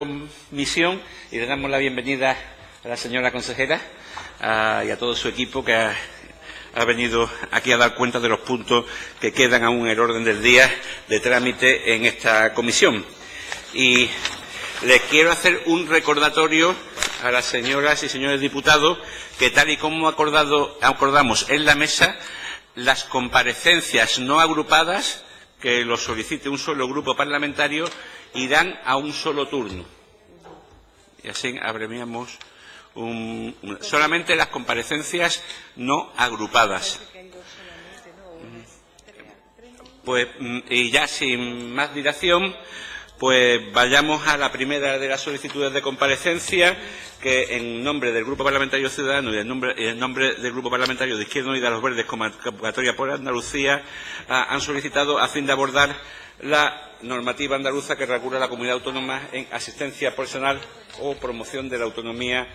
Comisión y le damos la bienvenida a la señora consejera y a todo su equipo que ha venido aquí a dar cuenta de los puntos que quedan aún en el orden del día de trámite en esta comisión. Y les quiero hacer un recordatorio a las señoras y señores diputados que, tal y como acordamos en la mesa, las comparecencias no agrupadas, que lo solicite un solo grupo parlamentario, irán a un solo turno. Y así abreviamos solamente las comparecencias no agrupadas. Pues, y ya sin más dilación, pues vayamos a la primera de las solicitudes de comparecencia, que en nombre del Grupo Parlamentario Ciudadano y en nombre del Grupo Parlamentario de Izquierda Unida, Los Verdes, Convocatoria por Andalucía, han solicitado a fin de abordar la normativa andaluza que regula la comunidad autónoma en asistencia personal o promoción de la autonomía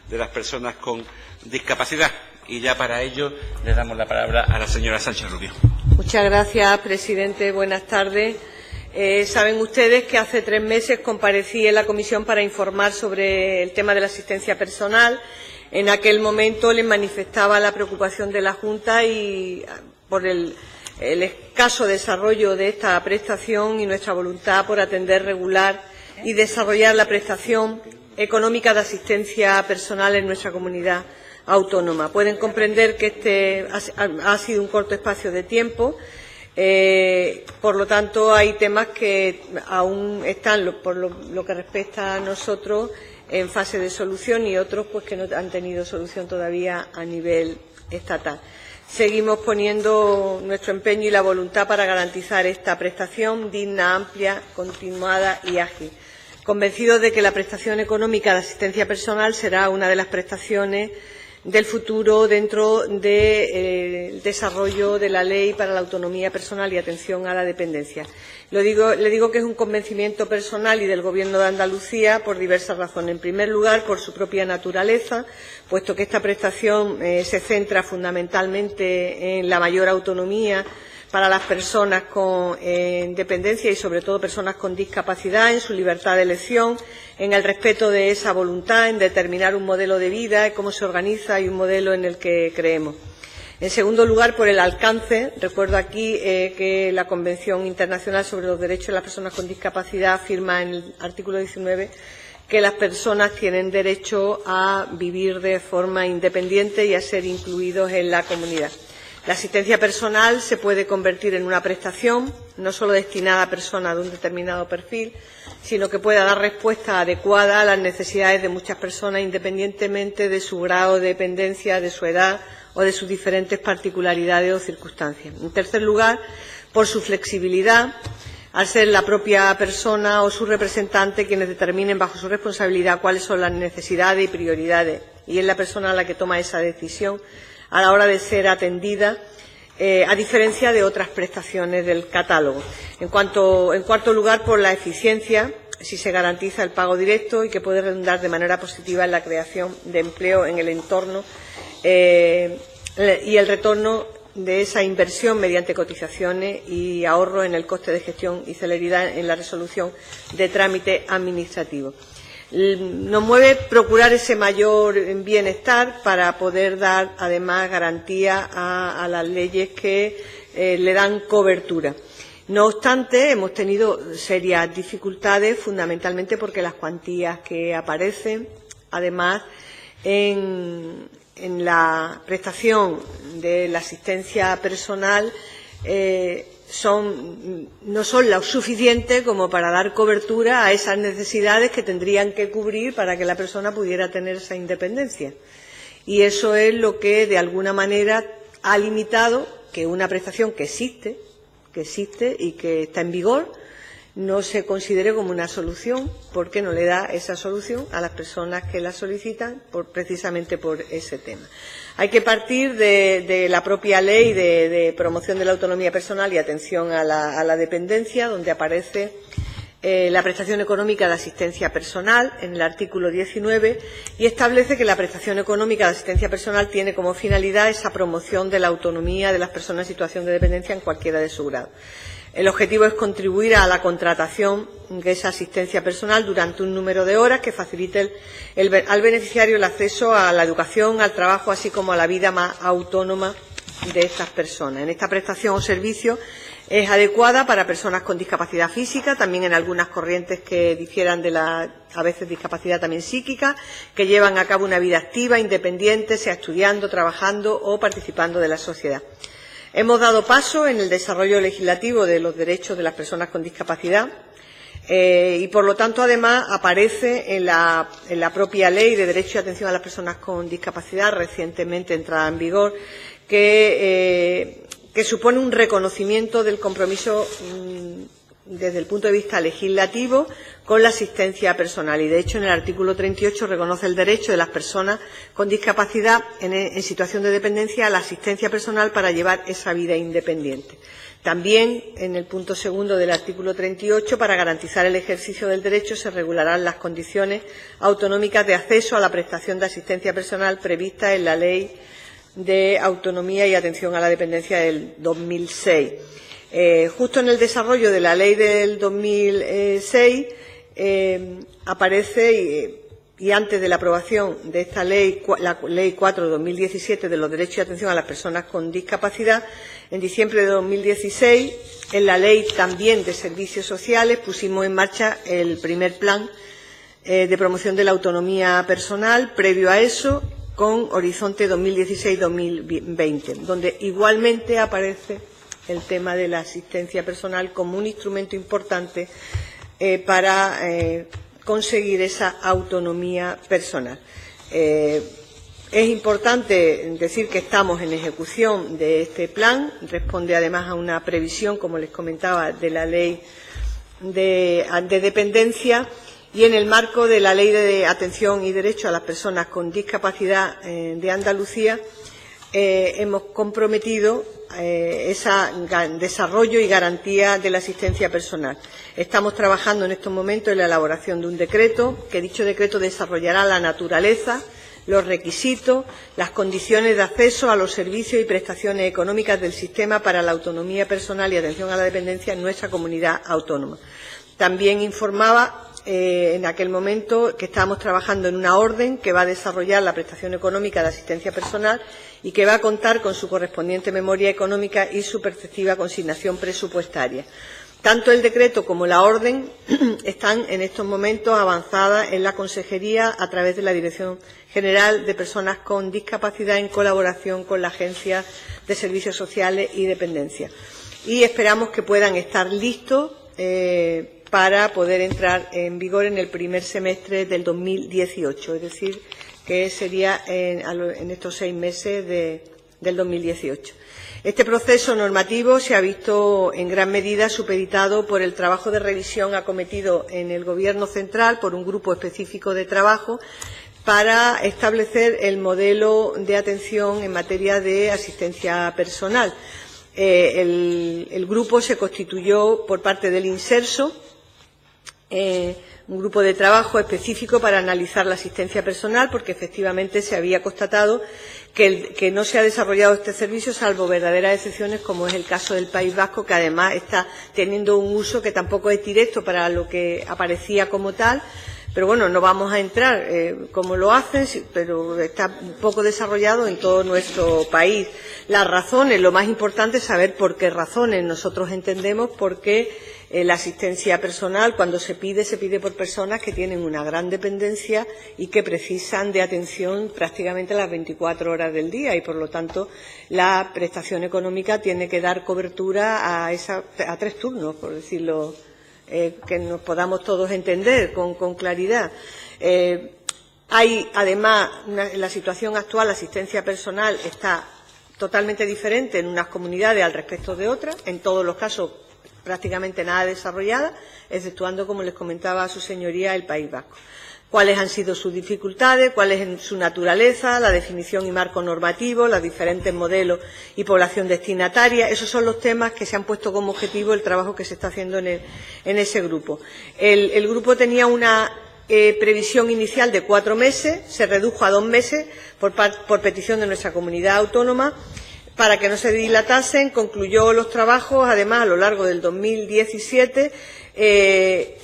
de las personas con discapacidad. Y ya para ello le damos la palabra a la señora Sánchez Rubio. Muchas gracias, presidente. Buenas tardes. Saben ustedes que hace 3 meses comparecí en la comisión para informar sobre el tema de la asistencia personal. En aquel momento les manifestaba la preocupación de la Junta y por el escaso desarrollo de esta prestación y nuestra voluntad por atender, regular y desarrollar la prestación económica de asistencia personal en nuestra comunidad autónoma. Pueden comprender que este ha sido un corto espacio de tiempo. Por lo tanto, hay temas que aún están, por lo que respecta a nosotros, en fase de solución y otros pues que no han tenido solución todavía a nivel estatal. Seguimos poniendo nuestro empeño y la voluntad para garantizar esta prestación digna, amplia, continuada y ágil, convencidos de que la prestación económica de asistencia personal será una de las prestaciones del futuro dentro del desarrollo de la Ley para la Autonomía Personal y Atención a la Dependencia. Le digo que es un convencimiento personal y del Gobierno de Andalucía por diversas razones. En primer lugar, por su propia naturaleza, puesto que esta prestación se centra fundamentalmente en la mayor autonomía para las personas con dependencia y, sobre todo, personas con discapacidad, en su libertad de elección, en el respeto de esa voluntad, en determinar un modelo de vida, cómo se organiza y un modelo en el que creemos. En segundo lugar, por el alcance. Recuerdo aquí que la Convención Internacional sobre los Derechos de las Personas con Discapacidad afirma en el artículo 19 que las personas tienen derecho a vivir de forma independiente y a ser incluidos en la comunidad. La asistencia personal se puede convertir en una prestación no solo destinada a personas de un determinado perfil, sino que pueda dar respuesta adecuada a las necesidades de muchas personas, independientemente de su grado de dependencia, de su edad o de sus diferentes particularidades o circunstancias. En tercer lugar, por su flexibilidad, al ser la propia persona o su representante quienes determinen bajo su responsabilidad cuáles son las necesidades y prioridades, y es la persona la que toma esa decisión a la hora de ser atendida, a diferencia de otras prestaciones del catálogo. En cuarto lugar, por la eficiencia, si se garantiza el pago directo y que puede redundar de manera positiva en la creación de empleo en el entorno y el retorno de esa inversión mediante cotizaciones y ahorro en el coste de gestión y celeridad en la resolución de trámite administrativo. Nos mueve procurar ese mayor bienestar para poder dar, además, garantía a las leyes que le dan cobertura. No obstante, hemos tenido serias dificultades, fundamentalmente porque las cuantías que aparecen, además, en la prestación de la asistencia personal, no son lo suficiente como para dar cobertura a esas necesidades que tendrían que cubrir para que la persona pudiera tener esa independencia. Y eso es lo que, de alguna manera, ha limitado que una prestación que existe y que está en vigor no se considere como una solución, porque no le da esa solución a las personas que la solicitan precisamente por ese tema. Hay que partir de la propia ley de promoción de la autonomía personal y atención a la dependencia, donde aparece la prestación económica de asistencia personal en el artículo 19 y establece que la prestación económica de asistencia personal tiene como finalidad esa promoción de la autonomía de las personas en situación de dependencia en cualquiera de sus grados. El objetivo es contribuir a la contratación de esa asistencia personal durante un número de horas que facilite al beneficiario el acceso a la educación, al trabajo, así como a la vida más autónoma de estas personas. En esta prestación o servicio es adecuada para personas con discapacidad física, también en algunas corrientes que difieran de la, a veces, discapacidad también psíquica, que llevan a cabo una vida activa, independiente, sea estudiando, trabajando o participando de la sociedad. Hemos dado paso en el desarrollo legislativo de los derechos de las personas con discapacidad y, por lo tanto, además, aparece en la propia Ley de Derecho y Atención a las Personas con Discapacidad, recientemente entrada en vigor, que supone un reconocimiento del compromiso desde el punto de vista legislativo con la asistencia personal. Y, de hecho, en el artículo 38 reconoce el derecho de las personas con discapacidad en situación de dependencia a la asistencia personal para llevar esa vida independiente. También, en el punto segundo del artículo 38, para garantizar el ejercicio del derecho, se regularán las condiciones autonómicas de acceso a la prestación de asistencia personal prevista en la Ley de Autonomía y Atención a la Dependencia del 2006. Justo en el desarrollo de la Ley del 2006 aparece, y antes de la aprobación de esta ley, la Ley 4 de 2017 de los derechos y atención a las personas con discapacidad, en diciembre de 2016, en la Ley también de servicios sociales, pusimos en marcha el primer plan de promoción de la autonomía personal. Previo a eso, con horizonte 2016-2020, donde igualmente aparece el tema de la asistencia personal como un instrumento importante para conseguir esa autonomía personal. Es importante decir que estamos en ejecución de este plan, responde además a una previsión, como les comentaba, de la Ley de Dependencia, y en el marco de la Ley de Atención y Derecho a las Personas con Discapacidad de Andalucía, hemos comprometido ese desarrollo y garantía de la asistencia personal. Estamos trabajando en estos momentos en la elaboración de un decreto, que dicho decreto desarrollará la naturaleza, los requisitos, las condiciones de acceso a los servicios y prestaciones económicas del sistema para la autonomía personal y atención a la dependencia en nuestra comunidad autónoma. También informaba en aquel momento que estábamos trabajando en una orden que va a desarrollar la prestación económica de asistencia personal y que va a contar con su correspondiente memoria económica y su perceptiva consignación presupuestaria. Tanto el decreto como la orden están en estos momentos avanzadas en la Consejería a través de la Dirección General de Personas con Discapacidad, en colaboración con la Agencia de Servicios Sociales y Dependencia. Y esperamos que puedan estar listos para poder entrar en vigor en el primer semestre del 2018, es decir, que sería en estos 6 meses del 2018. Este proceso normativo se ha visto en gran medida supeditado por el trabajo de revisión acometido en el Gobierno central por un grupo específico de trabajo para establecer el modelo de atención en materia de asistencia personal. El grupo se constituyó por parte del Inserso, un grupo de trabajo específico para analizar la asistencia personal, porque efectivamente se había constatado que no se ha desarrollado este servicio, salvo verdaderas excepciones, como es el caso del País Vasco, que además está teniendo un uso que tampoco es directo para lo que aparecía como tal. Pero bueno, no vamos a entrar cómo lo hacen, pero está poco desarrollado en todo nuestro país. Las razones, lo más importante es saber por qué razones. Nosotros entendemos por qué la asistencia personal, cuando se pide por personas que tienen una gran dependencia y que precisan de atención prácticamente las 24 horas del día, y por lo tanto la prestación económica tiene que dar cobertura a 3 turnos, por decirlo, que nos podamos todos entender con claridad. Hay, además, en la situación actual, la asistencia personal está totalmente diferente en unas comunidades al respecto de otras, en todos los casos prácticamente nada desarrollada, exceptuando, como les comentaba a su señoría, el País Vasco. ¿Cuáles han sido sus dificultades? ¿Cuál es su naturaleza? La definición y marco normativo, los diferentes modelos y población destinataria. Esos son los temas que se han puesto como objetivo el trabajo que se está haciendo en ese grupo. El grupo tenía una previsión inicial de 4 meses, se redujo a 2 meses por petición de nuestra comunidad autónoma, para que no se dilatasen, concluyó los trabajos, además, a lo largo del 2017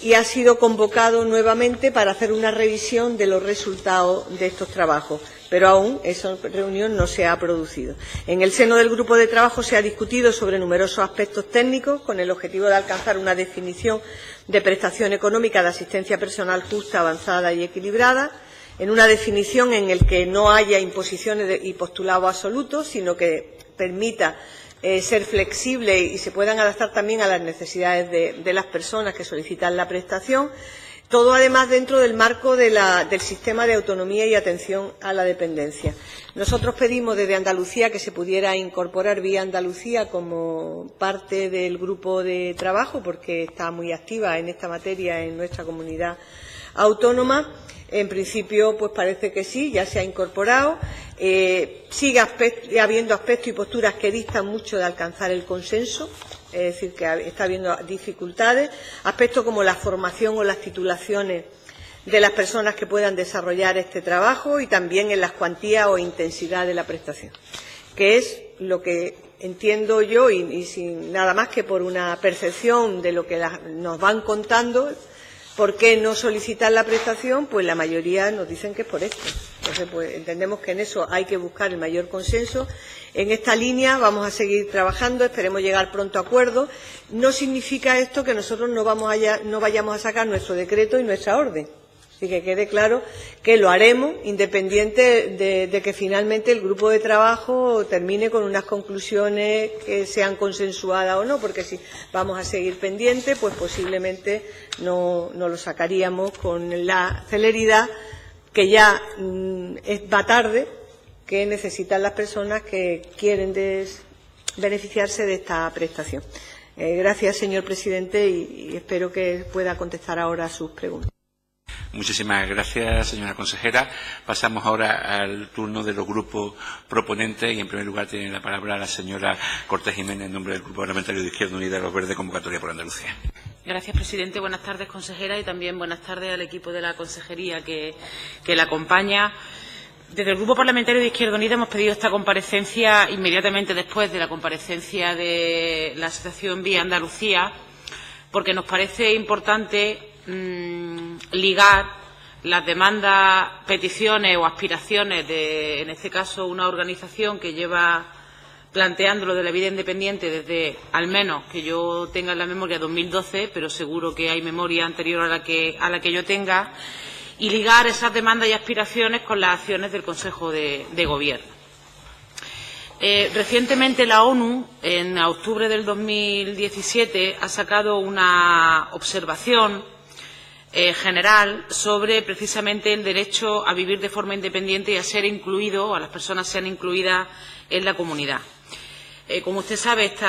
y ha sido convocado nuevamente para hacer una revisión de los resultados de estos trabajos, pero aún esa reunión no se ha producido. En el seno del grupo de trabajo se ha discutido sobre numerosos aspectos técnicos con el objetivo de alcanzar una definición de prestación económica de asistencia personal justa, avanzada y equilibrada, en una definición en la que no haya imposiciones y postulados absolutos, sino que permita ser flexible y se puedan adaptar también a las necesidades de las personas que solicitan la prestación, todo además dentro del marco del sistema de autonomía y atención a la dependencia. Nosotros pedimos desde Andalucía que se pudiera incorporar Vía Andalucía como parte del grupo de trabajo, porque está muy activa en esta materia en nuestra comunidad autónoma. En principio, pues parece que sí, ya se ha incorporado. Sigue habiendo aspectos y posturas que distan mucho de alcanzar el consenso, es decir, que está habiendo dificultades. Aspectos como la formación o las titulaciones de las personas que puedan desarrollar este trabajo y también en las cuantías o intensidad de la prestación, que es lo que entiendo yo y sin nada más que por una percepción de lo que nos van contando. ¿Por qué no solicitar la prestación? Pues la mayoría nos dicen que es por esto. Entonces, pues entendemos que en eso hay que buscar el mayor consenso. En esta línea vamos a seguir trabajando, esperemos llegar pronto a acuerdos. No significa esto que nosotros no vayamos a sacar nuestro decreto y nuestra orden. Así que quede claro que lo haremos, independiente de que finalmente el grupo de trabajo termine con unas conclusiones que sean consensuadas o no, porque si vamos a seguir pendientes, pues posiblemente no lo sacaríamos con la celeridad que ya va tarde, que necesitan las personas que quieren beneficiarse de esta prestación. Gracias, señor presidente, y espero que pueda contestar ahora a sus preguntas. Muchísimas gracias, señora consejera. Pasamos ahora al turno de los grupos proponentes y, en primer lugar, tiene la palabra la señora Cortés Jiménez, en nombre del Grupo Parlamentario de Izquierda Unida, Los Verdes, Convocatoria por Andalucía. Gracias, presidente. Buenas tardes, consejera, y también buenas tardes al equipo de la consejería que la acompaña. Desde el Grupo Parlamentario de Izquierda Unida hemos pedido esta comparecencia inmediatamente después de la comparecencia de la Asociación Vía Andalucía, porque nos parece importante ligar las demandas, peticiones o aspiraciones de, en este caso, una organización que lleva planteando lo de la vida independiente desde, al menos que yo tenga en la memoria, 2012, pero seguro que hay memoria anterior a la que yo tenga, y ligar esas demandas y aspiraciones con las acciones del Consejo de Gobierno. Recientemente la ONU, en octubre del 2017, ha sacado una observación general sobre precisamente el derecho a vivir de forma independiente y a ser incluido, a las personas sean incluidas en la comunidad. Como usted sabe, este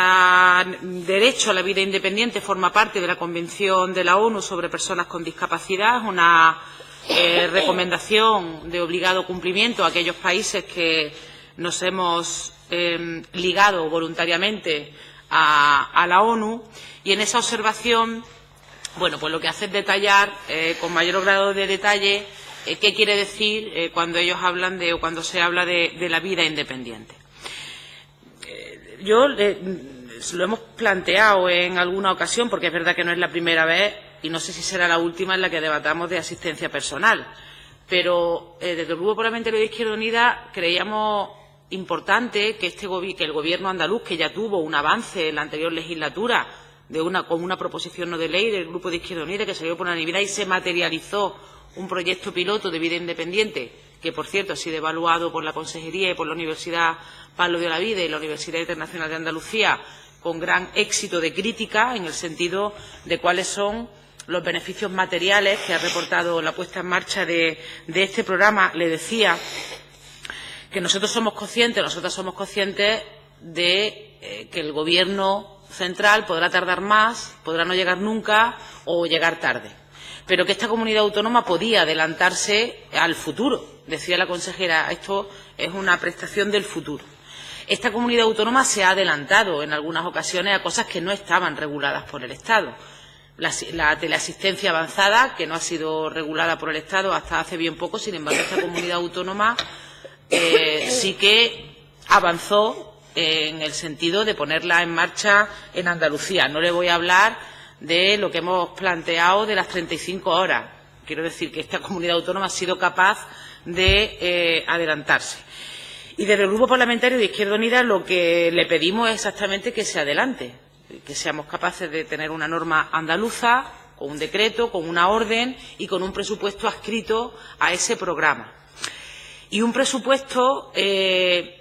derecho a la vida independiente forma parte de la Convención de la ONU sobre personas con discapacidad, una recomendación de obligado cumplimiento a aquellos países que nos hemos ligado voluntariamente a la ONU, y en esa observación, bueno, pues lo que hace es detallar con mayor grado de detalle qué quiere decir cuando ellos hablan o cuando se habla de la vida independiente. Lo hemos planteado en alguna ocasión, porque es verdad que no es la primera vez y no sé si será la última en la que debatamos de asistencia personal, pero desde el Grupo Parlamentario de Izquierda Unida creíamos importante que el Gobierno andaluz, que ya tuvo un avance en la anterior legislatura con una proposición no de ley del Grupo de Izquierda Unida que salió por unanimidad y se materializó un proyecto piloto de vida independiente, que por cierto ha sido evaluado por la Consejería y por la Universidad Pablo de Olavide y la Universidad Internacional de Andalucía con gran éxito de crítica, en el sentido de cuáles son los beneficios materiales que ha reportado la puesta en marcha de este programa. Le decía que nosotros somos conscientes de que el Gobierno central podrá tardar más, podrá no llegar nunca o llegar tarde, pero que esta comunidad autónoma podía adelantarse al futuro. Decía la consejera, esto es una prestación del futuro. Esta comunidad autónoma se ha adelantado en algunas ocasiones a cosas que no estaban reguladas por el Estado. La teleasistencia avanzada, que no ha sido regulada por el Estado hasta hace bien poco, sin embargo, esta comunidad autónoma sí que avanzó en el sentido de ponerla en marcha en Andalucía. No le voy a hablar de lo que hemos planteado de las 35 horas. Quiero decir que esta comunidad autónoma ha sido capaz de adelantarse. Y desde el Grupo Parlamentario de Izquierda Unida lo que le pedimos es exactamente que se adelante, que seamos capaces de tener una norma andaluza, con un decreto, con una orden y con un presupuesto adscrito a ese programa. Y un presupuesto que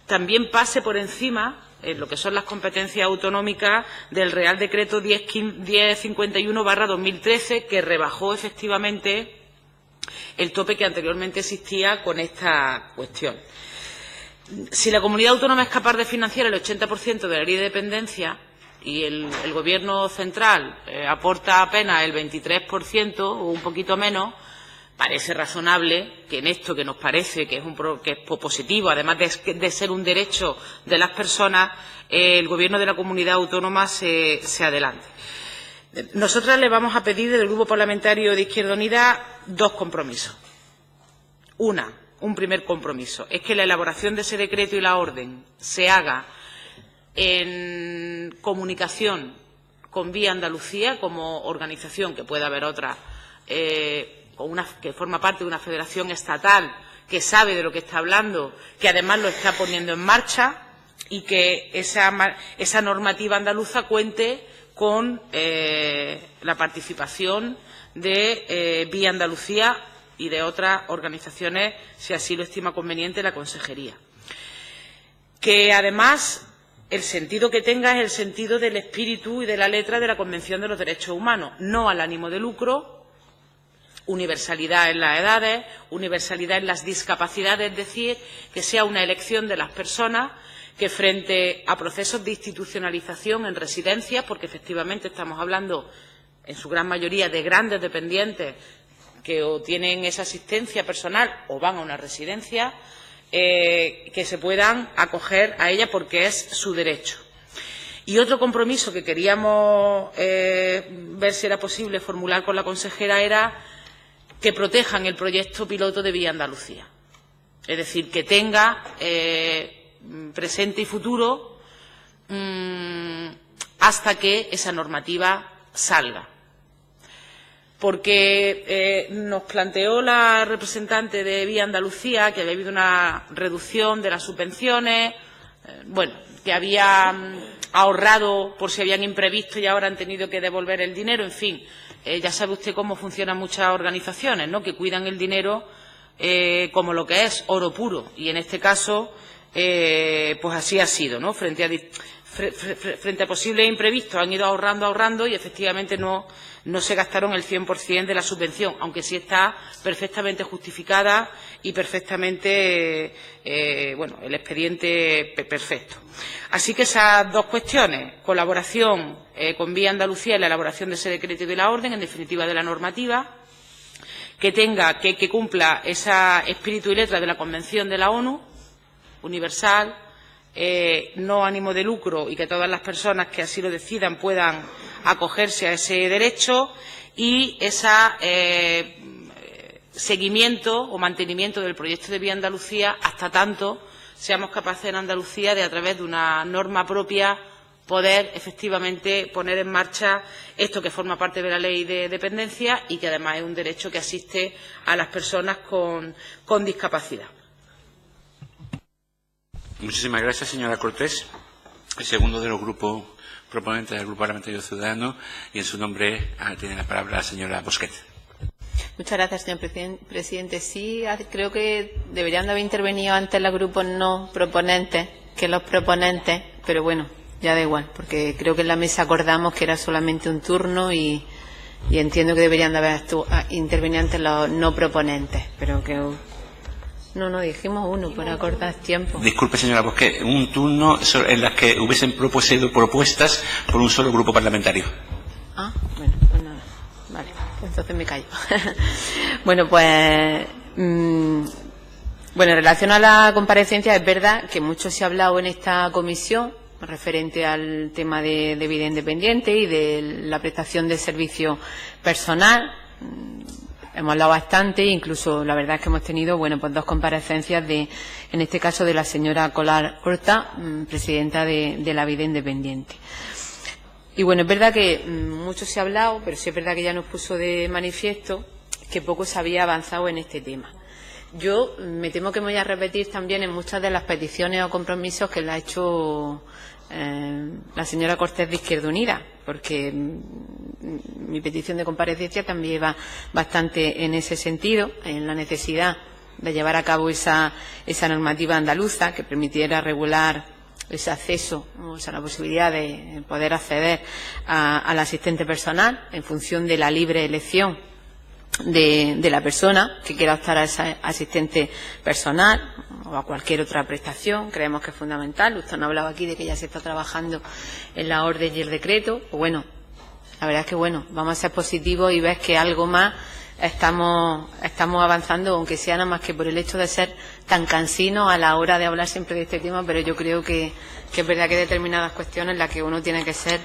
también pase por encima en lo que son las competencias autonómicas del Real Decreto 1051/2013, que rebajó efectivamente el tope que anteriormente existía con esta cuestión. Si la comunidad autónoma es capaz de financiar el 80% de la ley de dependencia y el Gobierno central aporta apenas el 23% o un poquito menos, parece razonable que en esto que nos parece que es positivo, además de ser un derecho de las personas, el Gobierno de la comunidad autónoma se adelante. Nosotras le vamos a pedir desde el Grupo Parlamentario de Izquierda Unida dos compromisos. Un primer compromiso es que la elaboración de ese decreto y la orden se haga en comunicación con Vía Andalucía como organización, que puede haber otra, que forma parte de una federación estatal que sabe de lo que está hablando, que además lo está poniendo en marcha, y que esa normativa andaluza cuente con la participación de Vía Andalucía y de otras organizaciones, si así lo estima conveniente la Consejería. Que además el sentido que tenga es el sentido del espíritu y de la letra de la Convención de los Derechos Humanos, no al ánimo de lucro, universalidad en las edades, universalidad en las discapacidades, es decir, que sea una elección de las personas que frente a procesos de institucionalización en residencias, porque efectivamente estamos hablando en su gran mayoría de grandes dependientes que o tienen esa asistencia personal o van a una residencia, que se puedan acoger a ella porque es su derecho. Y otro compromiso que queríamos ver si era posible formular con la consejera era que protejan el proyecto piloto de Vía Andalucía. Es decir, que tenga presente y futuro hasta que esa normativa salga. Porque nos planteó la representante de Vía Andalucía que había habido una reducción de las subvenciones, que había ahorrado por si habían imprevisto y ahora han tenido que devolver el dinero, en fin. Ya sabe usted cómo funcionan muchas organizaciones, ¿no?, que cuidan el dinero como lo que es oro puro. Y en este caso, pues así ha sido, ¿no? Frente a posibles imprevistos han ido ahorrando y efectivamente no se gastaron el 100% de la subvención, aunque sí está perfectamente justificada y perfectamente, el expediente perfecto. Así que esas dos cuestiones, colaboración con Vía Andalucía en la elaboración de ese decreto y de la orden, en definitiva de la normativa, que cumpla ese espíritu y letra de la Convención de la ONU, universal, no ánimo de lucro, y que todas las personas que así lo decidan puedan acogerse a ese derecho, y ese seguimiento o mantenimiento del proyecto de Vía Andalucía hasta tanto seamos capaces en Andalucía de, a través de una norma propia, poder efectivamente poner en marcha esto que forma parte de la ley de dependencia y que además es un derecho que asiste a las personas con discapacidad. Muchísimas gracias, señora Cortés. El segundo de los grupos proponentes del Grupo Parlamentario Ciudadano, y en su nombre tiene la palabra la señora Bosquet. Muchas gracias, señor presidente. Sí, creo que deberían de haber intervenido antes los grupos no proponentes que los proponentes, pero bueno, ya da igual, porque creo que en la mesa acordamos que era solamente un turno y entiendo que deberían de haber intervenido antes los no proponentes, pero que no dijimos uno para acordar tiempo. Disculpe, señora Bosquet, un turno en las que hubiesen sido propuestas por un solo grupo parlamentario. Bueno, pues nada, vale, pues entonces me callo. Bueno, pues en relación a la comparecencia, es verdad que mucho se ha hablado en esta comisión referente al tema de vida independiente y de la prestación de servicio personal. hemos hablado bastante, incluso la verdad es que hemos tenido, bueno, pues 2 comparecencias en este caso de la señora Colar Horta, presidenta de la Vida Independiente. Y bueno, es verdad que mucho se ha hablado, pero sí es verdad que ya nos puso de manifiesto que poco se había avanzado en este tema. Yo me temo que me voy a repetir también en muchas de las peticiones o compromisos que le ha hecho la señora Cortés de Izquierda Unida, porque mi petición de comparecencia también va bastante en ese sentido, en la necesidad de llevar a cabo esa normativa andaluza que permitiera regular ese acceso, o sea, la posibilidad de poder acceder al asistente personal en función de la libre elección de la persona que quiera optar a ese asistente personal o a cualquier otra prestación. Creemos que es fundamental. Usted no ha hablado aquí de que ya se está trabajando en la orden y el decreto. Pues bueno, la verdad es que bueno, vamos a ser positivos y ver que algo más estamos avanzando, aunque sea nada más que por el hecho de ser tan cansinos a la hora de hablar siempre de este tema, pero yo creo que es verdad que hay determinadas cuestiones en las que uno tiene que ser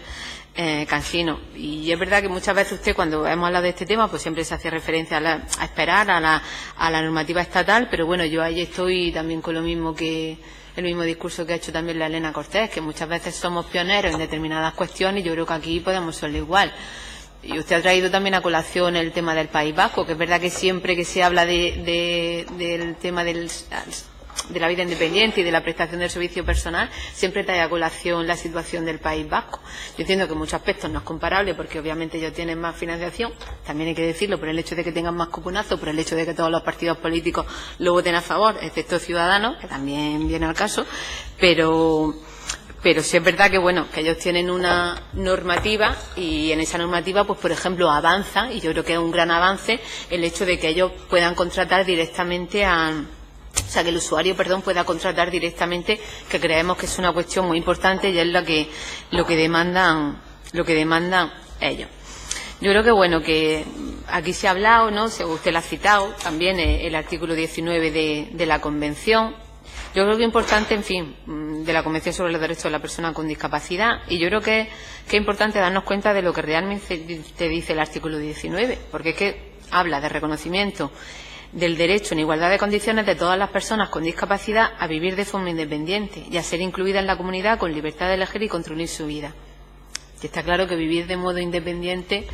cansino. Y es verdad que muchas veces usted, cuando hemos hablado de este tema, pues siempre se hace referencia a esperar a la normativa estatal, pero bueno, yo ahí estoy también con lo mismo que el mismo discurso que ha hecho también la Elena Cortés, que muchas veces somos pioneros en determinadas cuestiones y yo creo que aquí podemos serlo igual. Y usted ha traído también a colación el tema del País Vasco, que es verdad que siempre que se habla del tema de la vida independiente y de la prestación del servicio personal, siempre trae a colación la situación del País Vasco. Yo entiendo que en muchos aspectos no es comparable, porque obviamente ellos tienen más financiación, también hay que decirlo, por el hecho de que tengan más cuponazos, por el hecho de que todos los partidos políticos lo voten a favor, excepto Ciudadanos, que también viene al caso, pero sí es verdad que bueno, que ellos tienen una normativa y en esa normativa, pues por ejemplo, avanza, y yo creo que es un gran avance, el hecho de que ellos puedan contratar directamente o sea, que el usuario, pueda contratar directamente, que creemos que es una cuestión muy importante y es lo que demandan ellos. Yo creo que bueno, que aquí se ha hablado, ¿no? Usted lo ha citado, también el artículo 19 de la Convención. Yo creo que es importante, en fin, de la Convención sobre los Derechos de la Persona con Discapacidad, y yo creo que es importante darnos cuenta de lo que realmente dice el artículo 19, porque es que habla de reconocimiento del derecho en igualdad de condiciones de todas las personas con discapacidad a vivir de forma independiente y a ser incluida en la comunidad con libertad de elegir y controlar su vida. Y está claro que vivir de modo independiente,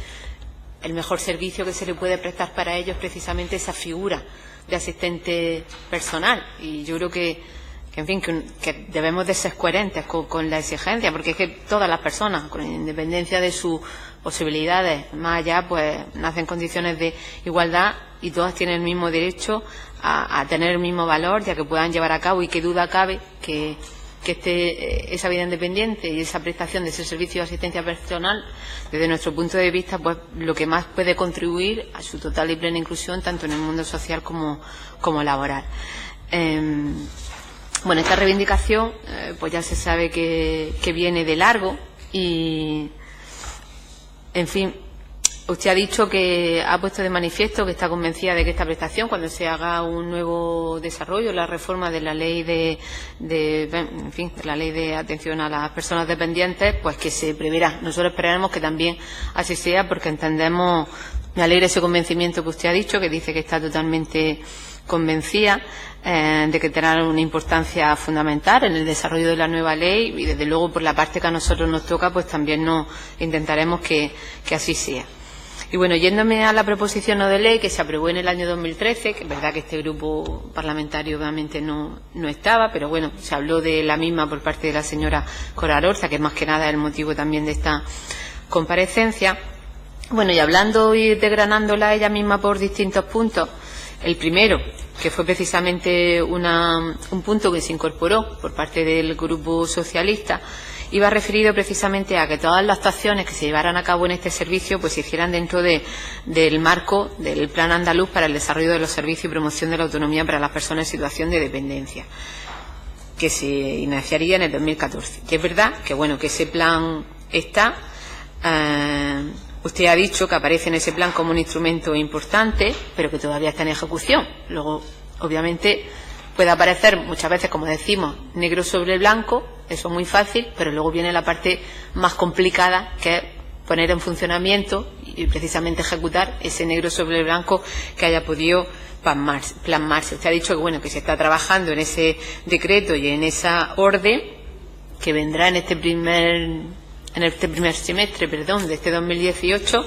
el mejor servicio que se le puede prestar para ellos es precisamente esa figura de asistente personal. Y yo creo que debemos de ser coherentes con la exigencia, porque es que todas las personas, con independencia de sus posibilidades, más allá, pues nacen en condiciones de igualdad y todas tienen el mismo derecho a tener el mismo valor, ya que puedan llevar a cabo, y qué duda cabe que esa vida independiente y esa prestación de ese servicio de asistencia personal, desde nuestro punto de vista, pues lo que más puede contribuir a su total y plena inclusión, tanto en el mundo social como laboral. Bueno, esta reivindicación, pues ya se sabe que viene de largo y, en fin, usted ha dicho que ha puesto de manifiesto que está convencida de que esta prestación, cuando se haga un nuevo desarrollo, la reforma de la ley de la ley de atención a las personas dependientes, pues que se preverá. Nosotros esperaremos que también así sea, porque entendemos, me alegra ese convencimiento que usted ha dicho, que dice que está totalmente convencida de que tendrá una importancia fundamental en el desarrollo de la nueva ley, y desde luego por la parte que a nosotros nos toca, pues también intentaremos que así sea. Y bueno, yéndome a la proposición no de ley que se aprobó en el año 2013, que es verdad que este grupo parlamentario obviamente no estaba, pero bueno, se habló de la misma por parte de la señora Colar Horta, que más que nada es el motivo también de esta comparecencia. Bueno, y hablando y desgranándola ella misma por distintos puntos, el primero, que fue precisamente un punto que se incorporó por parte del Grupo Socialista, iba referido precisamente a que todas las actuaciones que se llevaran a cabo en este servicio pues se hicieran dentro del marco del Plan Andaluz para el Desarrollo de los Servicios y Promoción de la Autonomía para las Personas en Situación de Dependencia, que se iniciaría en el 2014. Y es verdad que bueno, que ese plan está. Usted ha dicho que aparece en ese plan como un instrumento importante, pero que todavía está en ejecución. Luego, obviamente, puede aparecer muchas veces, como decimos, negro sobre blanco, eso es muy fácil, pero luego viene la parte más complicada, que es poner en funcionamiento y precisamente ejecutar ese negro sobre blanco que haya podido plasmarse. Usted ha dicho que bueno, que se está trabajando en ese decreto y en esa orden que vendrá en este primer semestre, de este 2018.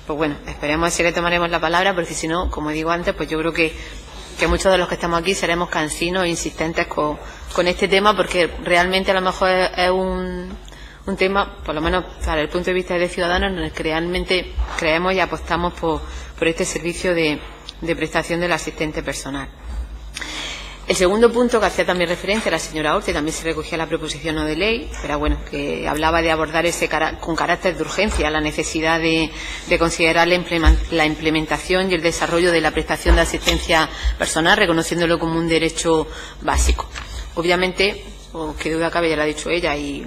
Pues bueno, esperemos si le tomaremos la palabra, porque si no, como digo antes, pues yo creo que muchos de los que estamos aquí seremos cansinos e insistentes con este tema, porque realmente a lo mejor es un tema, por lo menos para el punto de vista de ciudadanos, en el que realmente creemos y apostamos por este servicio de prestación del asistente personal. El segundo punto, que hacía también referencia a la señora Orte, también se recogía en la proposición no de ley, pero bueno, que hablaba de abordar con carácter de urgencia la necesidad de considerar la implementación y el desarrollo de la prestación de asistencia personal, reconociéndolo como un derecho básico. Obviamente, qué duda cabe, ya lo ha dicho ella, y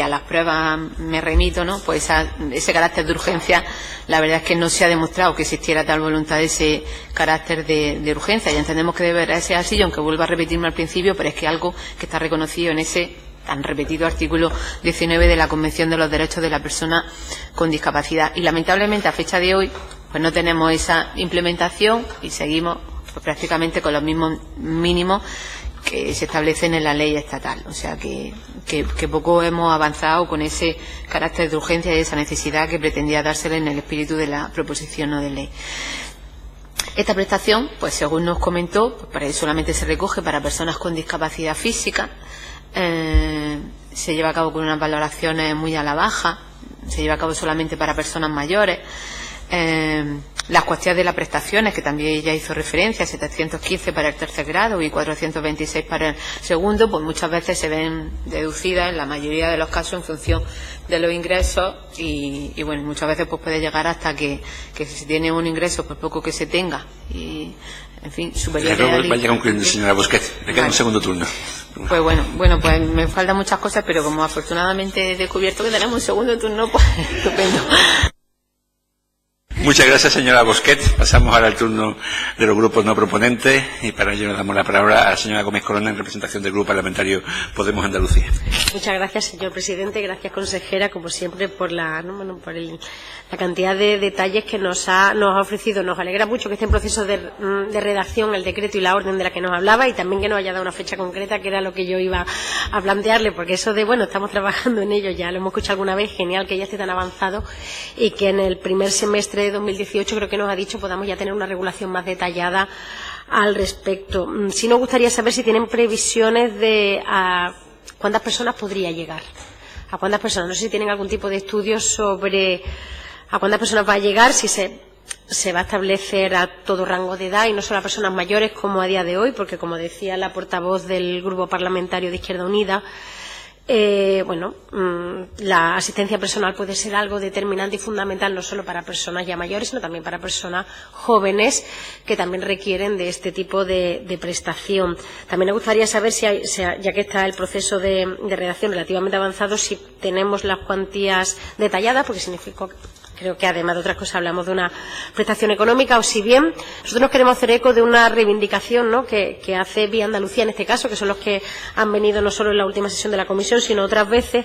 a las pruebas me remito, ¿no? Pues ese carácter de urgencia, la verdad es que no se ha demostrado que existiera tal voluntad de ese carácter de urgencia. Ya entendemos que debe ser así, aunque vuelva a repetirme al principio, pero es que algo que está reconocido en ese tan repetido artículo 19 de la Convención de los Derechos de la Persona con Discapacidad. Y lamentablemente a fecha de hoy pues no tenemos esa implementación y seguimos pues, prácticamente con los mismos mínimos que se establecen en la ley estatal. O sea que poco hemos avanzado con ese carácter de urgencia y esa necesidad que pretendía dársele en el espíritu de la proposición no de ley. Esta prestación, pues según nos comentó, pues, solamente se recoge para personas con discapacidad física, se lleva a cabo con unas valoraciones muy a la baja, se lleva a cabo solamente para personas mayores. Las cuantías de las prestaciones, que también ya hizo referencia, 715 para el tercer grado y 426 para el segundo, pues muchas veces se ven deducidas en la mayoría de los casos en función de los ingresos y bueno, muchas veces pues puede llegar hasta que si tiene un ingreso, pues poco que se tenga y en fin, superior a vaya concluyendo, señora Bosquet, le queda un segundo turno. Pues bueno, pues me faltan muchas cosas, pero como afortunadamente he descubierto que tenemos un segundo turno, pues estupendo. Muchas gracias, señora Bosquet. Pasamos ahora al turno de los grupos no proponentes y para ello le damos la palabra a la señora Gómez Corona en representación del Grupo Parlamentario Podemos Andalucía. Muchas gracias, señor presidente. Gracias, consejera, como siempre, por la cantidad de detalles que nos ha ofrecido. Nos alegra mucho que esté en proceso de redacción el decreto y la orden de la que nos hablaba y también que nos haya dado una fecha concreta, que era lo que yo iba a plantearle, porque eso de, bueno, estamos trabajando en ello, ya lo hemos escuchado alguna vez, genial que ya esté tan avanzado y que en el primer semestre de 2018, creo que nos ha dicho, podamos ya tener una regulación más detallada al respecto. Sí nos gustaría saber si tienen previsiones de a cuántas personas podría llegar. A cuántas personas. No sé si tienen algún tipo de estudios sobre a cuántas personas va a llegar, si se va a establecer a todo rango de edad y no solo a personas mayores como a día de hoy, porque como decía la portavoz del Grupo Parlamentario de Izquierda Unida, la asistencia personal puede ser algo determinante y fundamental no solo para personas ya mayores, sino también para personas jóvenes que también requieren de este tipo de prestación. También me gustaría saber si ya que está el proceso de redacción relativamente avanzado, si tenemos las cuantías detalladas, porque significa, creo que además de otras cosas hablamos de una prestación económica, o si bien nosotros nos queremos hacer eco de una reivindicación, ¿no?, que hace Vía Andalucía en este caso, que son los que han venido no solo en la última sesión de la comisión, sino otras veces,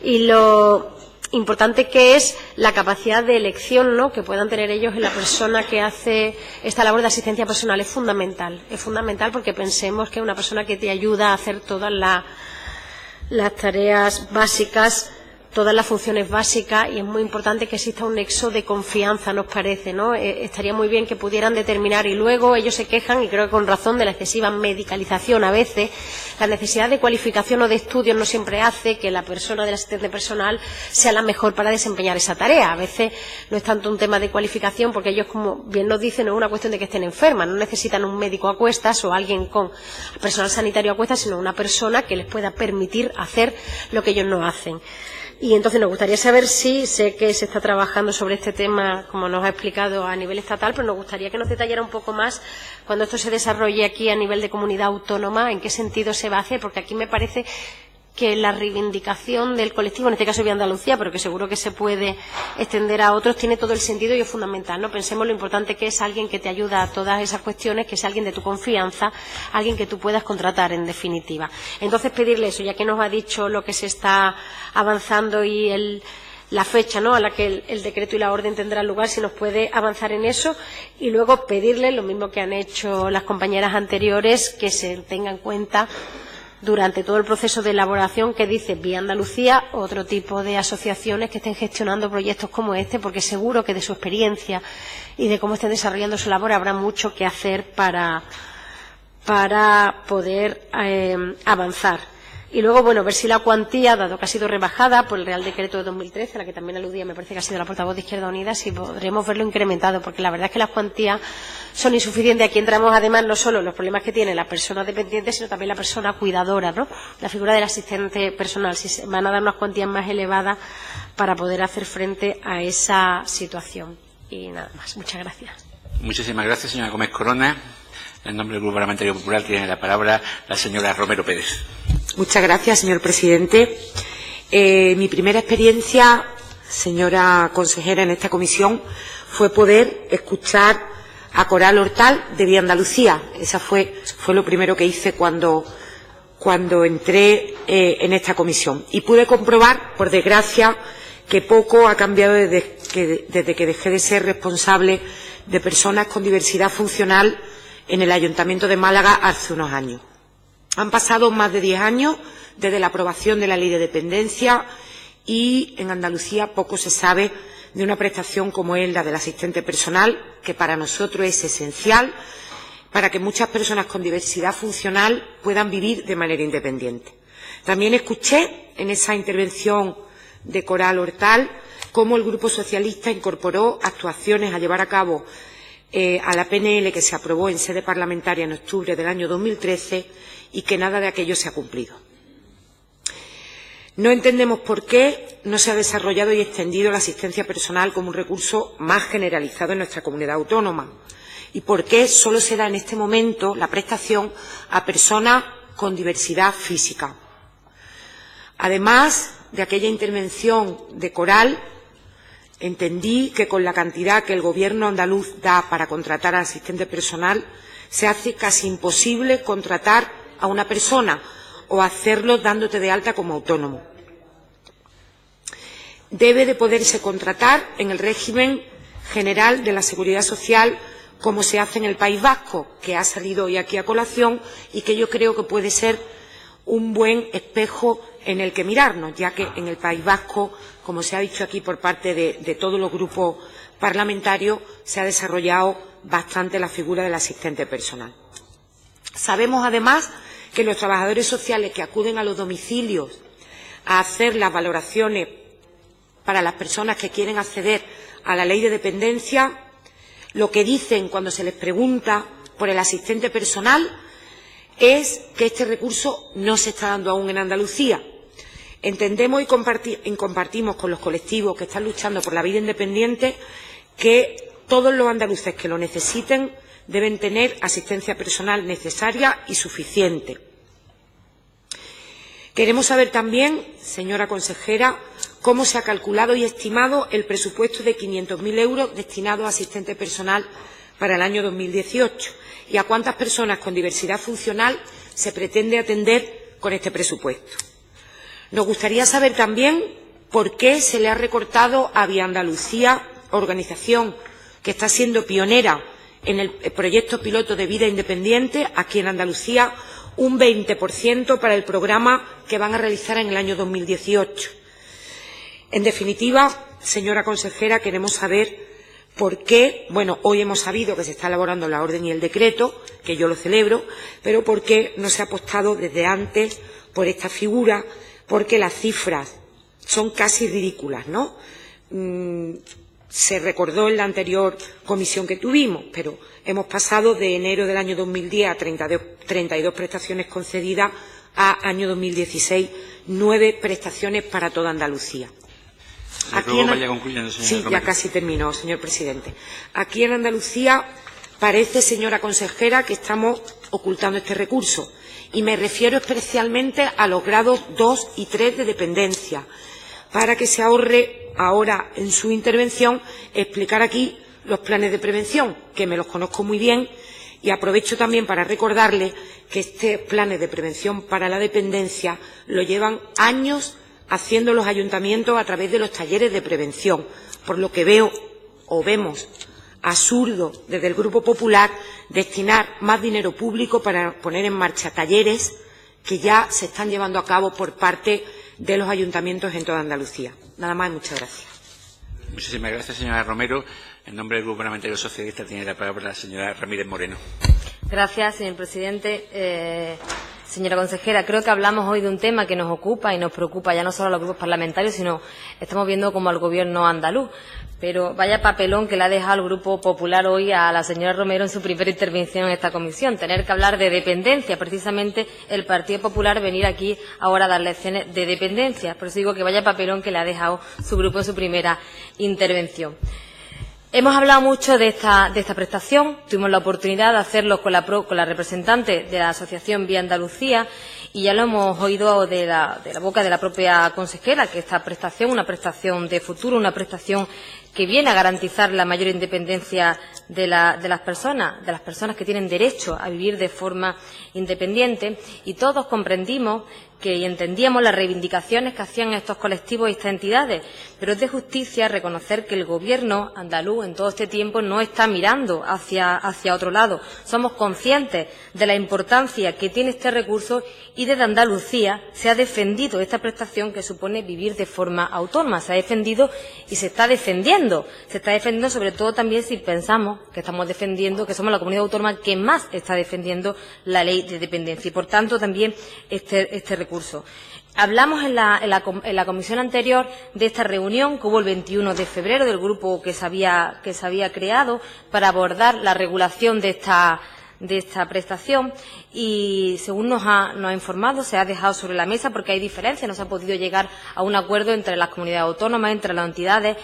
y lo importante que es la capacidad de elección, ¿no?, que puedan tener ellos en la persona que hace esta labor de asistencia personal. Es fundamental porque pensemos que es una persona que te ayuda a hacer todas las tareas básicas, todas las funciones básicas, y es muy importante que exista un nexo de confianza, nos parece, ¿no? Estaría muy bien que pudieran determinar, y luego ellos se quejan, y creo que con razón, de la excesiva medicalización a veces. La necesidad de cualificación o de estudios no siempre hace que la persona del asistente personal sea la mejor para desempeñar esa tarea. A veces no es tanto un tema de cualificación, porque ellos, como bien nos dicen, no es una cuestión de que estén enfermas, no necesitan un médico a cuestas o alguien con personal sanitario a cuestas, sino una persona que les pueda permitir hacer lo que ellos no hacen. Y entonces nos gustaría saber si, sé que se está trabajando sobre este tema, como nos ha explicado, a nivel estatal, pero nos gustaría que nos detallara un poco más, cuando esto se desarrolle aquí a nivel de comunidad autónoma, en qué sentido se va a hacer, porque aquí me parece que la reivindicación del colectivo, en este caso de Andalucía, pero que seguro que se puede extender a otros, tiene todo el sentido y es fundamental, ¿no? Pensemos lo importante que es alguien que te ayuda a todas esas cuestiones, que es alguien de tu confianza, alguien que tú puedas contratar, en definitiva. Entonces, pedirle eso, ya que nos ha dicho lo que se está avanzando y la fecha, ¿no?, a la que el decreto y la orden tendrán lugar, si nos puede avanzar en eso, y luego pedirle lo mismo que han hecho las compañeras anteriores, que se tenga en cuenta durante todo el proceso de elaboración que dice Vía Andalucía, otro tipo de asociaciones que estén gestionando proyectos como este, porque seguro que de su experiencia y de cómo estén desarrollando su labor habrá mucho que hacer para poder avanzar. Y luego, bueno, ver si la cuantía, dado que ha sido rebajada por el Real Decreto de 2013, a la que también aludía, me parece que ha sido la portavoz de Izquierda Unida, si podremos verlo incrementado, porque la verdad es que las cuantías son insuficientes. Aquí entramos, además, no solo los problemas que tiene la persona dependiente, sino también la persona cuidadora, ¿no?, la figura del asistente personal. Si se van a dar unas cuantías más elevadas para poder hacer frente a esa situación. Y nada más. Muchas gracias. Muchísimas gracias, señora Gómez Corona. En nombre del Grupo Parlamentario Popular tiene la palabra la señora Romero Pérez. Muchas gracias, señor presidente. Mi primera experiencia, señora consejera, en esta comisión fue poder escuchar a Coral Hortal de Vía Andalucía. Esa fue lo primero que hice cuando entré en esta comisión. Y pude comprobar, por desgracia, que poco ha cambiado desde que dejé de ser responsable de personas con diversidad funcional en el Ayuntamiento de Málaga hace unos años. Han pasado más de 10 años desde la aprobación de la Ley de Dependencia y en Andalucía poco se sabe de una prestación como es la del asistente personal, que para nosotros es esencial para que muchas personas con diversidad funcional puedan vivir de manera independiente. También escuché en esa intervención de Coral Hortal cómo el Grupo Socialista incorporó actuaciones a llevar a cabo a la PNL que se aprobó en sede parlamentaria en octubre del año 2013 y que nada de aquello se ha cumplido. No entendemos por qué no se ha desarrollado y extendido la asistencia personal como un recurso más generalizado en nuestra comunidad autónoma y por qué solo se da en este momento la prestación a personas con diversidad física. Además de aquella intervención de Coral, entendí que con la cantidad que el Gobierno andaluz da para contratar al asistente personal se hace casi imposible contratar a una persona o hacerlo dándote de alta como autónomo. Debe de poderse contratar en el régimen general de la Seguridad Social como se hace en el País Vasco, que ha salido hoy aquí a colación y que yo creo que puede ser un buen espejo en el que mirarnos, ya que en el País Vasco, como se ha dicho aquí por parte de todos los grupos parlamentarios, se ha desarrollado bastante la figura del asistente personal. Sabemos, además, que los trabajadores sociales que acuden a los domicilios a hacer las valoraciones para las personas que quieren acceder a la ley de dependencia, lo que dicen cuando se les pregunta por el asistente personal es que este recurso no se está dando aún en Andalucía. Entendemos y compartimos con los colectivos que están luchando por la vida independiente que todos los andaluces que lo necesiten deben tener asistencia personal necesaria y suficiente. Queremos saber también, señora consejera, cómo se ha calculado y estimado el presupuesto de 500.000 euros destinado a asistente personal para el año 2018 y a cuántas personas con diversidad funcional se pretende atender con este presupuesto. Nos gustaría saber también por qué se le ha recortado a Vía Andalucía, organización que está siendo pionera en el proyecto piloto de vida independiente aquí en Andalucía, un 20% para el programa que van a realizar en el año 2018. En definitiva, señora consejera, queremos saber por qué, bueno, hoy hemos sabido que se está elaborando la orden y el decreto, que yo lo celebro, pero por qué no se ha apostado desde antes por esta figura, porque las cifras son casi ridículas, ¿no? Se recordó en la anterior comisión que tuvimos, pero hemos pasado de enero del año 2010 a 32 prestaciones concedidas a año 2016, 9 prestaciones para toda Andalucía. Sí, ya casi terminó, señor presidente. Aquí en Andalucía parece, señora consejera, que estamos ocultando este recurso. Y me refiero especialmente a los grados 2 y 3 de dependencia, para que se ahorre ahora en su intervención explicar aquí los planes de prevención, que me los conozco muy bien, y aprovecho también para recordarle que estos planes de prevención para la dependencia lo llevan años haciendo los ayuntamientos a través de los talleres de prevención, por lo que veo o vemos absurdo desde el Grupo Popular destinar más dinero público para poner en marcha talleres que ya se están llevando a cabo por parte de los ayuntamientos en toda Andalucía. Nada más y muchas gracias. Muchísimas gracias, señora Romero. En nombre del Grupo Parlamentario Socialista tiene la palabra la señora Ramírez Moreno. Gracias, señor presidente. Señora consejera, creo que hablamos hoy de un tema que nos ocupa y nos preocupa ya no solo a los grupos parlamentarios, sino estamos viendo como al Gobierno andaluz. Pero vaya papelón que le ha dejado el Grupo Popular hoy a la señora Romero en su primera intervención en esta comisión. Tener que hablar de dependencia, precisamente el Partido Popular venir aquí ahora a dar lecciones de dependencia. Por eso digo que vaya papelón que le ha dejado su grupo en su primera intervención. Hemos hablado mucho de esta prestación, tuvimos la oportunidad de hacerlo con la representante de la Asociación Vía Andalucía y ya lo hemos oído de la boca de la propia consejera, que esta prestación, una prestación de futuro, una prestación que viene a garantizar la mayor independencia de las personas que tienen derecho a vivir de forma independiente, y todos comprendimos y entendíamos las reivindicaciones que hacían estos colectivos y estas entidades, pero es de justicia reconocer que el Gobierno andaluz en todo este tiempo no está mirando hacia otro lado. Somos conscientes de la importancia que tiene este recurso y desde Andalucía se ha defendido esta prestación que supone vivir de forma autónoma. Se ha defendido y se está defendiendo. Se está defendiendo sobre todo también si pensamos que estamos defendiendo, que somos la comunidad autónoma que más está defendiendo la ley de dependencia y, por tanto, también este recurso. Hablamos en la comisión anterior de esta reunión que hubo el 21 de febrero del grupo que se había creado para abordar la regulación de esta prestación y, según nos ha informado, se ha dejado sobre la mesa porque hay diferencias, no se ha podido llegar a un acuerdo entre las comunidades autónomas, entre las entidades.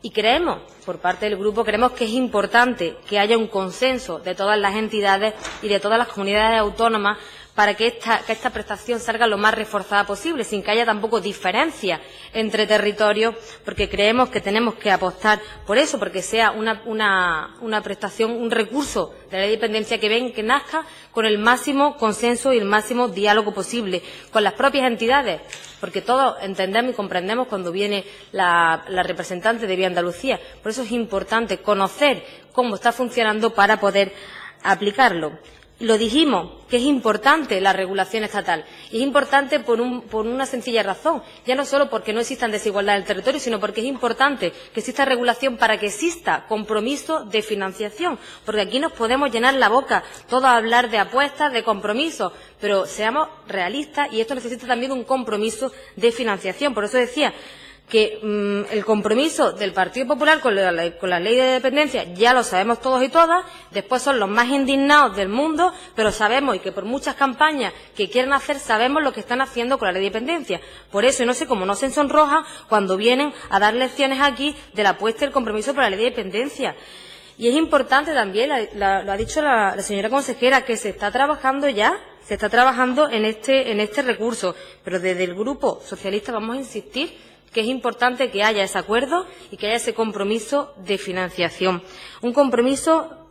Y creemos, por parte del grupo, creemos que es importante que haya un consenso de todas las entidades y de todas las comunidades autónomas para que esta prestación salga lo más reforzada posible, sin que haya tampoco diferencia entre territorios, porque creemos que tenemos que apostar por eso, porque sea una prestación, un recurso de la ley de dependencia que nazca con el máximo consenso y el máximo diálogo posible con las propias entidades, porque todos entendemos y comprendemos cuando viene la representante de Vía Andalucía. Por eso es importante conocer cómo está funcionando para poder aplicarlo. Lo dijimos, que es importante la regulación estatal. Y es importante por una sencilla razón. Ya no solo porque no existan desigualdades en el territorio, sino porque es importante que exista regulación para que exista compromiso de financiación. Porque aquí nos podemos llenar la boca, todos a hablar de apuestas, de compromisos, pero seamos realistas y esto necesita también un compromiso de financiación. Por eso decía que el compromiso del Partido Popular con la ley de dependencia ya lo sabemos todos y todas, después son los más indignados del mundo, pero sabemos, y que por muchas campañas que quieren hacer, sabemos lo que están haciendo con la ley de dependencia. Por eso, y no sé cómo no se sonroja cuando vienen a dar lecciones aquí de la apuesta y el compromiso por la ley de dependencia. Y es importante también, lo ha dicho la señora consejera, que se está trabajando en este recurso, pero desde el Grupo Socialista vamos a insistir que es importante que haya ese acuerdo y que haya ese compromiso de financiación. El compromiso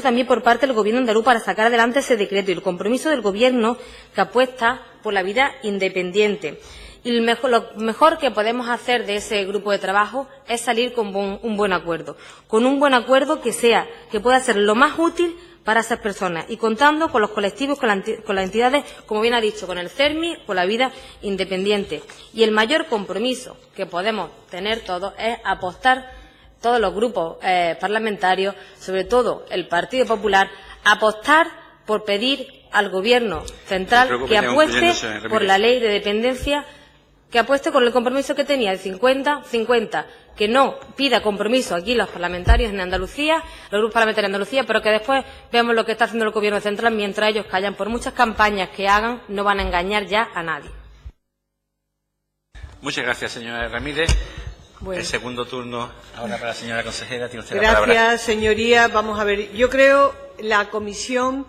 también por parte del Gobierno andaluz para sacar adelante ese decreto y el compromiso del Gobierno que apuesta por la vida independiente. Y lo mejor que podemos hacer de ese grupo de trabajo es salir con un buen acuerdo. Con un buen acuerdo que pueda ser lo más útil para esas personas y contando con los colectivos, con las entidades, como bien ha dicho, con el CERMI, con la vida independiente. Y el mayor compromiso que podemos tener todos es apostar, todos los grupos parlamentarios, sobre todo el Partido Popular, apostar por pedir al Gobierno central que apueste por la ley de dependencia, que apueste con el compromiso que tenía de 50-50, que no pida compromiso aquí los parlamentarios en Andalucía, los grupos parlamentarios en Andalucía, pero que después veamos lo que está haciendo el Gobierno central mientras ellos callan. Por muchas campañas que hagan, no van a engañar ya a nadie. Muchas gracias, señora Ramírez. Bueno. El segundo turno ahora para la señora consejera. Tiene usted la palabra. Gracias, señoría. Vamos a ver. Yo creo la comisión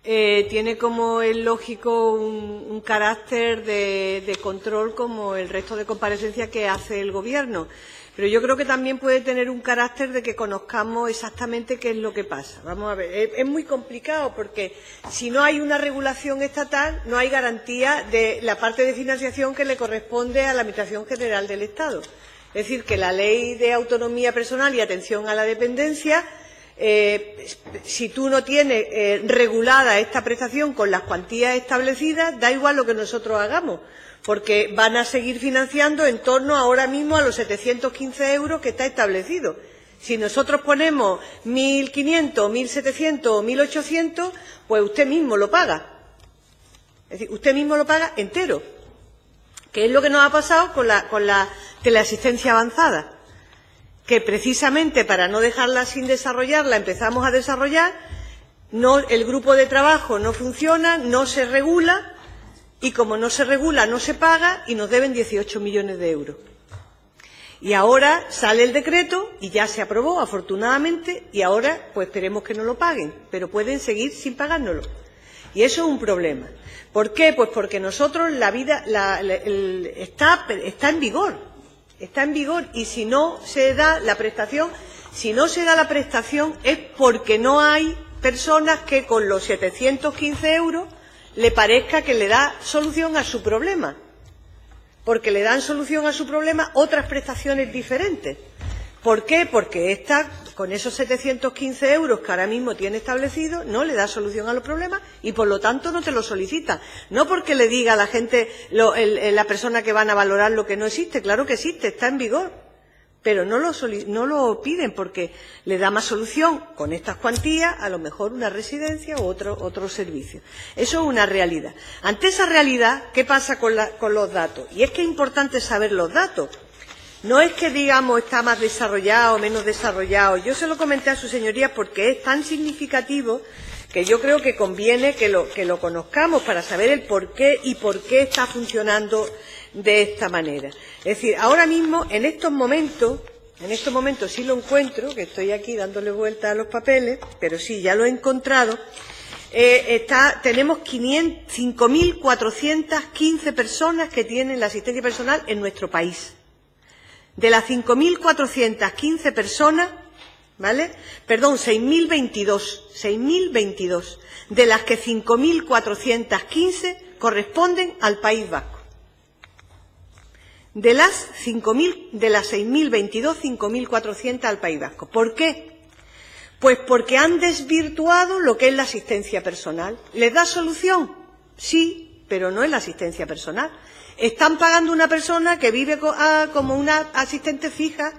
tiene como es lógico un carácter de control como el resto de comparecencias que hace el Gobierno. pero yo creo que también puede tener un carácter de que conozcamos exactamente qué es lo que pasa. Vamos a ver, es muy complicado porque si no hay una regulación estatal, no hay garantía de la parte de financiación que le corresponde a la Administración General del Estado. Es decir, que la Ley de Autonomía Personal y Atención a la Dependencia, si tú no tienes regulada esta prestación con las cuantías establecidas, da igual lo que nosotros hagamos, porque van a seguir financiando en torno ahora mismo a los 715 euros que está establecido. Si nosotros ponemos 1.500, 1.700 o 1.800, pues usted mismo lo paga. Es decir, usted mismo lo paga entero, que es lo que nos ha pasado con la teleasistencia avanzada, que precisamente para no dejarla sin desarrollar, la empezamos a desarrollar, el grupo de trabajo no funciona, no se regula, y como no se regula, no se paga, y nos deben 18 millones de euros. Y ahora sale el decreto, y ya se aprobó, afortunadamente, y ahora pues esperemos que no lo paguen, pero pueden seguir sin pagárnoslo. Y eso es un problema. ¿Por qué? Pues porque nosotros la vida está en vigor. Está en vigor, y si no se da la prestación, es porque no hay personas que con los 715 euros le parezca que le da solución a su problema, porque le dan solución a su problema otras prestaciones diferentes. ¿Por qué? Porque con esos 715 euros que ahora mismo tiene establecido, no le da solución a los problemas y, por lo tanto, no te lo solicita. No porque le diga a la gente, la persona que van a valorar lo que no existe. Claro que existe, está en vigor. Pero no lo piden porque le da más solución con estas cuantías, a lo mejor una residencia u otro servicio. Eso es una realidad. Ante esa realidad, ¿qué pasa con los datos? Y es que es importante saber los datos. No es que, digamos, está más desarrollado o menos desarrollado. Yo se lo comenté a sus señorías porque es tan significativo que yo creo que conviene que lo conozcamos para saber el por qué y por qué está funcionando de esta manera. Es decir, ahora mismo, en estos momentos sí lo encuentro, que estoy aquí dándole vuelta a los papeles, pero sí, ya lo he encontrado. Tenemos 5.415 personas que tienen la asistencia personal en nuestro país. De las 5.415 personas, ¿vale? Perdón, 6.022, de las que 5.415 corresponden al País Vasco. De las 6.022, 5.400 al País Vasco. ¿Por qué? Pues porque han desvirtuado lo que es la asistencia personal. ¿Les da solución? Sí, pero no es la asistencia personal. Están pagando una persona que vive como una asistente fija,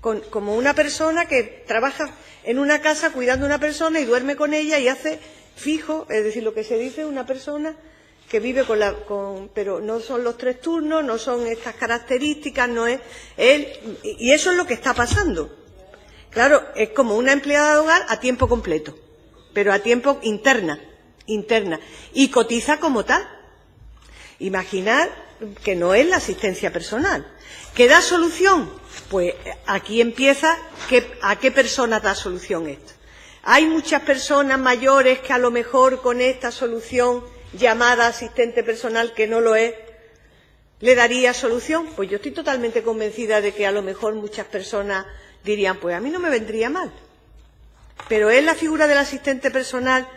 como una persona que trabaja en una casa cuidando a una persona y duerme con ella y hace fijo, es decir, lo que se dice una persona que vive pero no son los 3 turnos, no son estas características, no es él, y eso es lo que está pasando. Claro, es como una empleada de hogar a tiempo completo, pero a tiempo interna, y cotiza como tal. Imaginar que no es la asistencia personal. ¿Qué da solución? Pues aquí empieza a qué personas da solución esto. Hay muchas personas mayores que a lo mejor con esta solución llamada asistente personal, que no lo es, ¿le daría solución? Pues yo estoy totalmente convencida de que a lo mejor muchas personas dirían, pues a mí no me vendría mal. Pero es la figura del asistente personal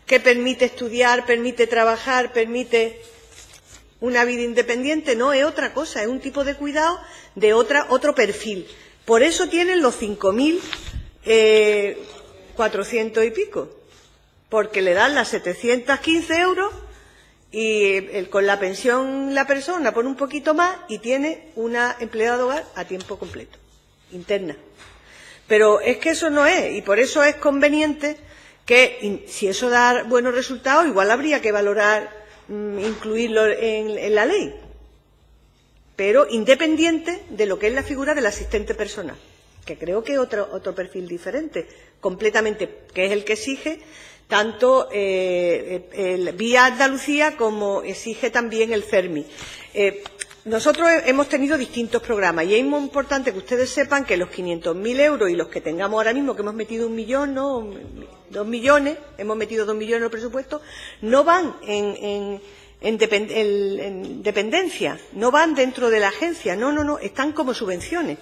que permite estudiar, permite trabajar, permite una vida independiente. No, es otra cosa, es un tipo de cuidado de otro perfil. Por eso tienen los 5.400 y pico, porque le dan las 715 euros y con la pensión la persona pone un poquito más y tiene una empleada de hogar a tiempo completo, interna. Pero es que eso no es, y por eso es conveniente que, si eso da buenos resultados, igual habría que valorar incluirlo en la ley, pero independiente de lo que es la figura del asistente personal, que creo que es otro perfil diferente, completamente, que es el que exige tanto el Vía Andalucía como exige también el CERMI. Nosotros hemos tenido distintos programas y es muy importante que ustedes sepan que los 500.000 euros y los que tengamos ahora mismo, que hemos metido 1 millón, ¿no? 2 millones, hemos metido 2 millones en el presupuesto, no van en dependencia, no van dentro de la agencia, no, están como subvenciones.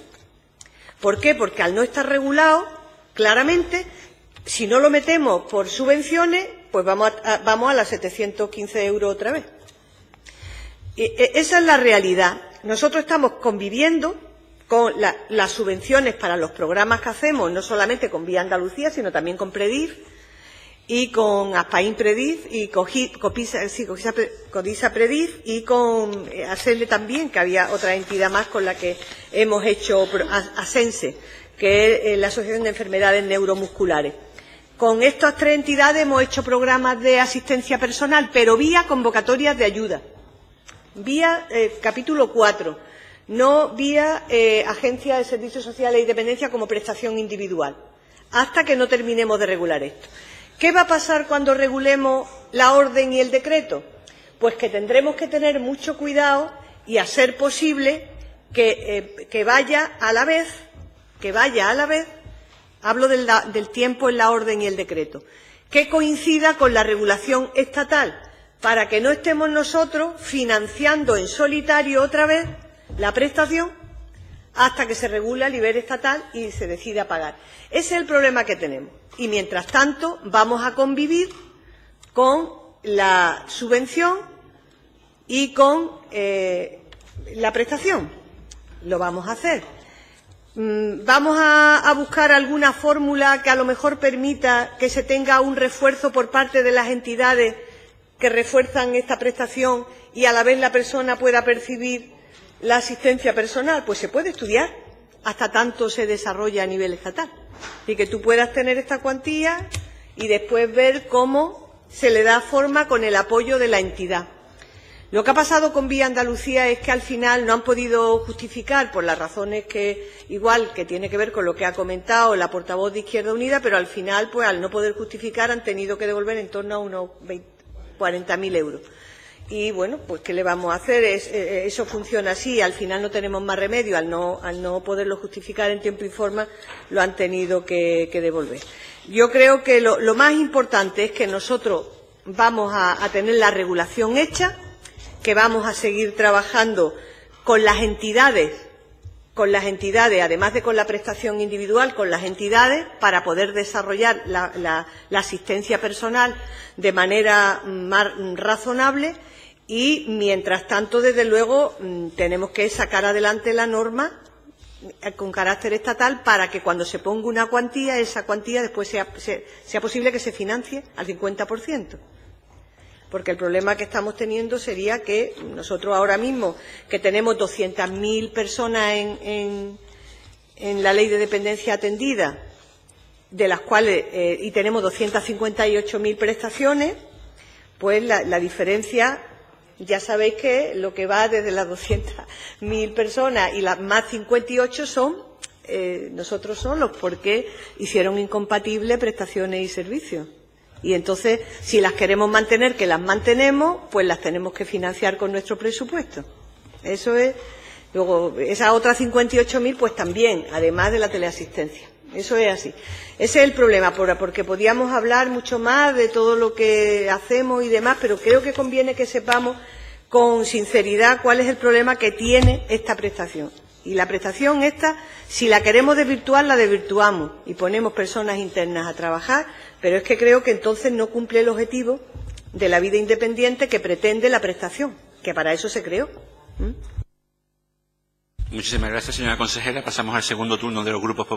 ¿Por qué? Porque al no estar regulado, claramente, si no lo metemos por subvenciones, pues vamos a las 715 euros otra vez. Esa es la realidad. Nosotros estamos conviviendo con las subvenciones para los programas que hacemos, no solamente con Vía Andalucía, sino también con Predif y con Aspain Predif y Codisa Predif y con ASENSE también, que había otra entidad más con la que hemos hecho ASENSE, que es la Asociación de Enfermedades Neuromusculares. Con estas tres entidades hemos hecho programas de asistencia personal, pero vía convocatorias de ayuda, vía capítulo 4, no vía Agencia de Servicios Sociales y Dependencia como prestación individual, hasta que no terminemos de regular esto. ¿Qué va a pasar cuando regulemos la orden y el decreto? Pues que tendremos que tener mucho cuidado y, a ser posible, que vaya a la vez, hablo del tiempo en la orden y el decreto, que coincida con la regulación estatal, para que no estemos nosotros financiando en solitario otra vez la prestación hasta que se regule a nivel estatal y se decida pagar. Ese es el problema que tenemos. Y, mientras tanto, vamos a convivir con la subvención y con la prestación. Lo vamos a hacer. Vamos a buscar alguna fórmula que a lo mejor permita que se tenga un refuerzo por parte de las entidades que refuerzan esta prestación y, a la vez, la persona pueda percibir la asistencia personal. Pues se puede estudiar hasta tanto se desarrolla a nivel estatal, y que tú puedas tener esta cuantía y después ver cómo se le da forma con el apoyo de la entidad. Lo que ha pasado con Vía Andalucía es que al final no han podido justificar, por las razones que tiene que ver con lo que ha comentado la portavoz de Izquierda Unida, pero al final, pues al no poder justificar, han tenido que devolver en torno a unos 40.000 euros. Y bueno, pues ¿qué le vamos a hacer? Eso funciona así, al final no tenemos más remedio, al no poderlo justificar en tiempo y forma, lo han tenido que devolver. Yo creo que lo más importante es que nosotros vamos a tener la regulación hecha, que vamos a seguir trabajando con las entidades, además de con la prestación individual, con las entidades, para poder desarrollar la asistencia personal de manera más razonable. Y, mientras tanto, desde luego, tenemos que sacar adelante la norma con carácter estatal para que, cuando se ponga una cuantía, esa cuantía después sea posible que se financie al 50%. Porque el problema que estamos teniendo sería que nosotros ahora mismo, que tenemos 200.000 personas en la ley de dependencia atendida, de las cuales y tenemos 258.000 prestaciones, pues la diferencia, ya sabéis que lo que va desde las 200.000 personas y las más 58 nosotros solos, porque hicieron incompatibles prestaciones y servicios. Y entonces, si las queremos mantener, que las mantenemos, pues las tenemos que financiar con nuestro presupuesto. Eso es. Luego, esas otras 58.000, pues también, además de la teleasistencia. Eso es así. Ese es el problema, porque podíamos hablar mucho más de todo lo que hacemos y demás, pero creo que conviene que sepamos con sinceridad cuál es el problema que tiene esta prestación. Y la prestación esta, si la queremos desvirtuar, la desvirtuamos y ponemos personas internas a trabajar, pero es que creo que entonces no cumple el objetivo de la vida independiente que pretende la prestación, que para eso se creó. Muchísimas gracias, señora consejera. Pasamos al segundo turno de los grupos